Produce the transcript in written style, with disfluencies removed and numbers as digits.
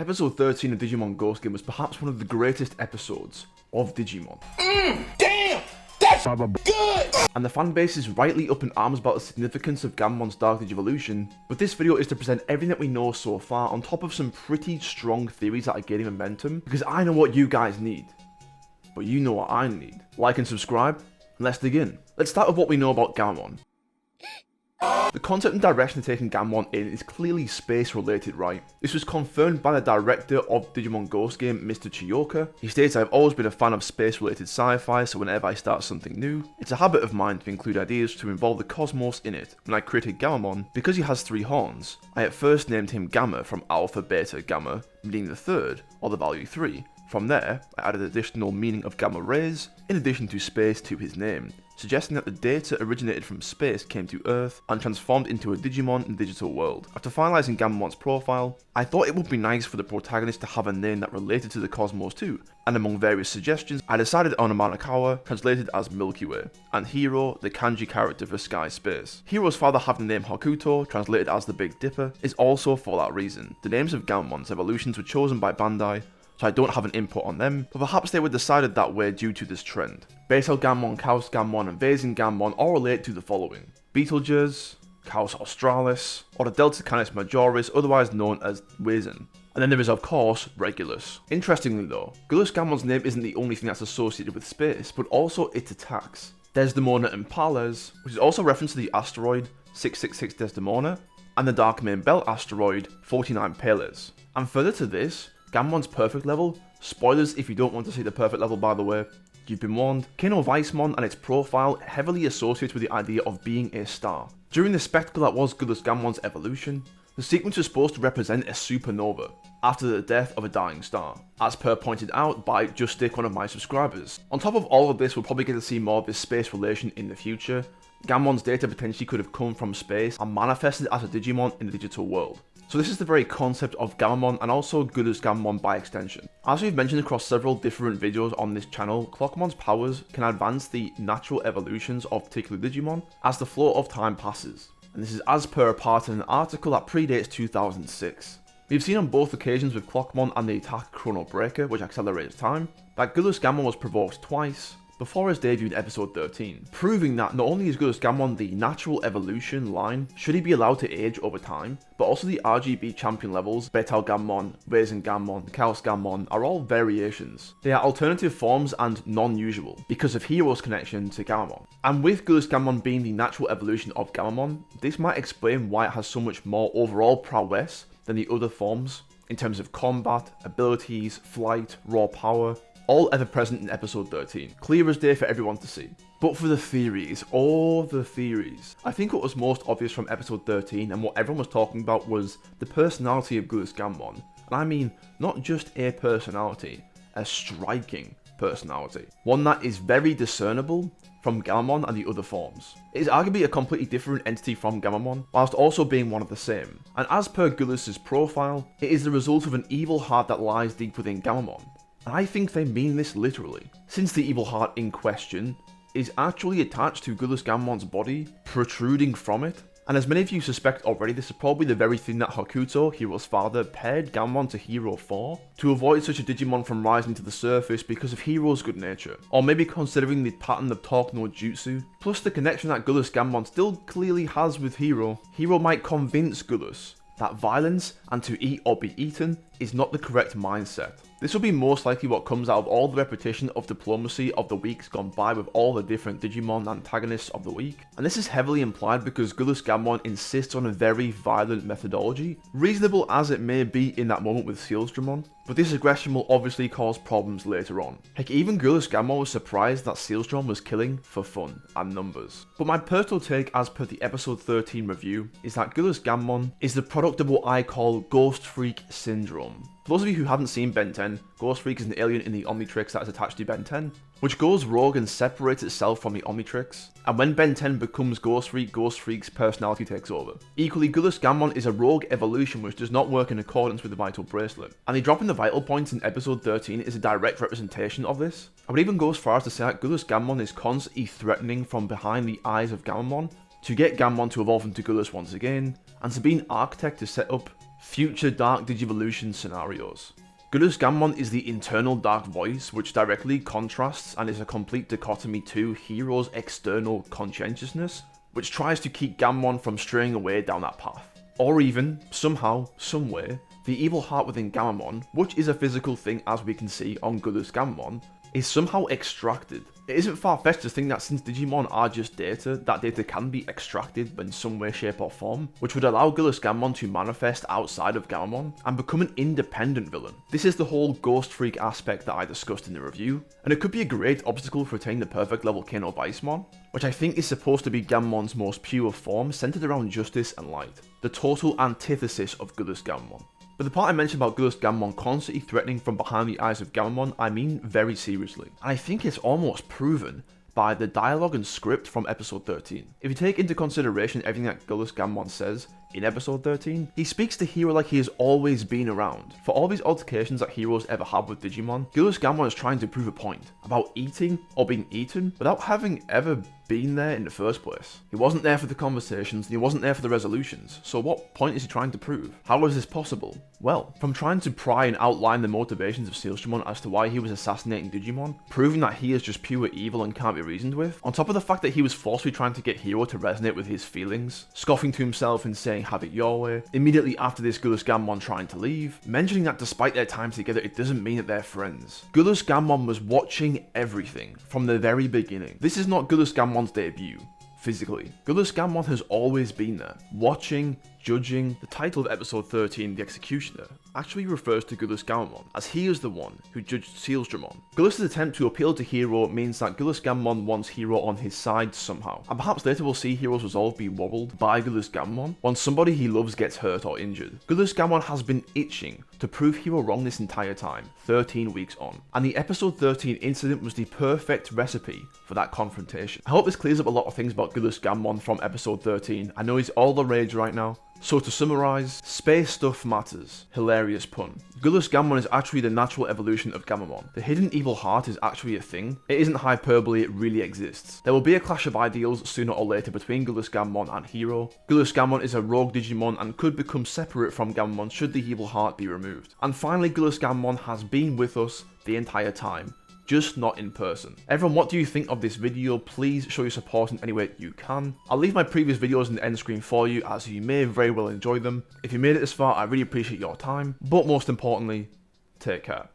Episode 13 of Digimon Ghost Game was perhaps one of the greatest episodes of Digimon. Damn! That's good! And the fanbase is rightly up in arms about the significance of Gammon's Dark Digivolution, but this video is to present everything that we know so far on top of some pretty strong theories that are gaining momentum, because I know what you guys need. But you know what I need. Like and subscribe, and let's dig in. Let's start with what we know about Gammamon. The concept and direction of taking Gammamon in is clearly space related, right? This was confirmed by the director of Digimon Ghost Game, Mr. Chiyoka. He states, "I've always been a fan of space related sci-fi, so whenever I start something new, it's a habit of mine to include ideas to involve the cosmos in it. When I created Gammamon, because he has 3 horns, I at first named him Gamma from Alpha, Beta, Gamma, meaning the third, or the value 3. From there, I added additional meaning of gamma rays, in addition to space, to his name, suggesting that the data originated from space came to Earth and transformed into a Digimon in the digital world. After finalizing Gammamon's profile, I thought it would be nice for the protagonist to have a name that related to the cosmos too, and among various suggestions, I decided on Amanakawa, translated as Milky Way, and Hiro, the kanji character for Sky Space. Hiro's father having the name Hakuto, translated as the Big Dipper, is also for that reason. The names of Gammamon's evolutions were chosen by Bandai, so I don't have an input on them, but perhaps they were decided that way due to this trend. Betel Gammon, Chaos Gammon, and Vazen Gammon all relate to the following: Betelgeuse, Chaos Australis, or the Delta Canis Majoris, otherwise known as Vazen. And then there is, of course, Regulus. Interestingly though, Gulus Gammon's name isn't the only thing that's associated with space, but also its attacks. Desdemona and Pales, which is also a reference to the asteroid 666 Desdemona, and the Dark Main Belt asteroid 49 Pales. And further to this, Gammon's perfect level, spoilers if you don't want to see the perfect level by the way, you've been warned, Kano Weissmon and its profile heavily associates with the idea of being a star. During the spectacle that was Gulus Gammon's evolution, the sequence was supposed to represent a supernova, after the death of a dying star, as per pointed out by Just Stick, one of my subscribers. On top of all of this, we'll probably get to see more of this space relation in the future. Gammon's data potentially could have come from space and manifested as a Digimon in the digital world. So this is the very concept of Gammamon and also Gulus Gammamon by extension. As we've mentioned across several different videos on this channel, Clockmon's powers can advance the natural evolutions of particular Digimon as the flow of time passes. And this is as per a part in an article that predates 2006. We've seen on both occasions with Clockmon and the attack Chrono Breaker, which accelerates time, that Gulus Gammon was provoked twice before his debut in episode 13, proving that not only is Gulus Gammon the natural evolution line, should he be allowed to age over time, but also the RGB champion levels, Betel Gammon, Vazen Gammon, Chaos Gammon, are all variations. They are alternative forms and non-usual, because of Hiro's connection to Gammamon. And with Gulus Gammon being the natural evolution of Gammamon, this might explain why it has so much more overall prowess than the other forms, in terms of combat, abilities, flight, raw power, all ever present in episode 13. Clear as day for everyone to see. But for the theories, all the theories, I think what was most obvious from episode 13 and what everyone was talking about was the personality of Gulus Gammon. And I mean, not just a personality, a striking personality. One that is very discernible from Gammamon and the other forms. It is arguably a completely different entity from Gammamon, whilst also being one of the same. And as per Gulus's profile, it is the result of an evil heart that lies deep within Gammamon. And I think they mean this literally, since the evil heart in question is actually attached to Gulus Gammon's body, protruding from it. And as many of you suspect already, this is probably the very thing that Hakuto, Hiro's father, paired Gammamon to Hiro for, to avoid such a Digimon from rising to the surface because of Hiro's good nature, or maybe considering the pattern of Talk no Jutsu, plus the connection that Gulus Gammon still clearly has with Hiro. Hiro might convince Gulus that violence and to eat or be eaten is not the correct mindset. This will be most likely what comes out of all the repetition of diplomacy of the weeks gone by with all the different Digimon antagonists of the week. And this is heavily implied because Gulus Gammon insists on a very violent methodology, reasonable as it may be in that moment with Sealsdramon, but this aggression will obviously cause problems later on. Heck, even Gulus Gammon was surprised that Sealsdramon was killing for fun and numbers. But my personal take as per the episode 13 review is that Gulus Gammon is the product of what I call Ghostfreak Syndrome. For those of you who haven't seen Ben 10, Ghostfreak is an alien in the Omnitrix that is attached to Ben 10, which goes rogue and separates itself from the Omnitrix, and when Ben 10 becomes Ghostfreak, Ghostfreak's personality takes over. Equally, Gulus Gammon is a rogue evolution which does not work in accordance with the Vital Bracelet, and the drop in the Vital Points in episode 13 is a direct representation of this. I would even go as far as to say that Gulus Gammon is constantly threatening from behind the eyes of Gammamon to get Gammamon to evolve into Gulus once again, and to be an architect to set up Future Dark Digivolution scenarios. Gulus Gammamon is the internal dark voice which directly contrasts and is a complete dichotomy to Hero's external conscientiousness, which tries to keep Gammamon from straying away down that path. Or even, somehow, somewhere, the evil heart within Gammamon, which is a physical thing as we can see on Gulus Gammamon, is somehow extracted. It isn't far-fetched to think that since Digimon are just data, that data can be extracted in some way, shape or form, which would allow Gulus Gammamon to manifest outside of Gammamon and become an independent villain. This is the whole Ghostfreak aspect that I discussed in the review, and it could be a great obstacle for attaining the perfect level Kano Vicemon, which I think is supposed to be Gammon's most pure form, centered around justice and light, the total antithesis of Gulus Gammamon. But the part I mentioned about Gulus Gammamon constantly threatening from behind the eyes of Gammamon, I mean very seriously. And I think it's almost proven by the dialogue and script from episode 13. If you take into consideration everything that Gulus Gammamon says in episode 13, he speaks to Hero like he has always been around. For all these altercations that Heroes ever have with Digimon, Gulus Gammamon is trying to prove a point about eating or being eaten without having ever been there in the first place. He wasn't there for the conversations and he wasn't there for the resolutions, so what point is he trying to prove? How is this possible? Well, from trying to pry and outline the motivations of Sealstramon as to why he was assassinating Digimon, proving that he is just pure evil and can't be reasoned with, on top of the fact that he was forcefully trying to get Hero to resonate with his feelings, scoffing to himself and saying have it your way, immediately after this Gulus Gammamon trying to leave, mentioning that despite their time together it doesn't mean that they're friends. Gulus Gammamon was watching everything from the very beginning. This is not Gulus Gammamon's debut, physically. Gulus Gammamon has always been there, watching, judging. The title of episode 13, The Executioner, actually refers to Gulus Gammamon, as he is the one who judged Sealstramon. Gulus' attempt to appeal to Hero means that Gulus Gammamon wants Hero on his side somehow, and perhaps later we'll see Hero's resolve be wobbled by Gulus Gammamon when somebody he loves gets hurt or injured. Gulus Gammamon has been itching to prove Hero wrong this entire time, 13 weeks on, and the episode 13 incident was the perfect recipe for that confrontation. I hope this clears up a lot of things about Gulus Gammamon from episode 13. I know he's all the rage right now. So to summarise, space stuff matters. Hilarious pun. Gulus Gammamon is actually the natural evolution of Gammamon. The hidden evil heart is actually a thing. It isn't hyperbole, it really exists. There will be a clash of ideals sooner or later between Gulus Gammamon and Hero. Gulus Gammamon is a rogue Digimon and could become separate from Gammamon should the evil heart be removed. And finally, Gulus Gammamon has been with us the entire time, just not in person. Everyone, what do you think of this video? Please show your support in any way you can. I'll leave my previous videos in the end screen for you, as you may very well enjoy them. If you made it this far, I really appreciate your time, but most importantly, take care.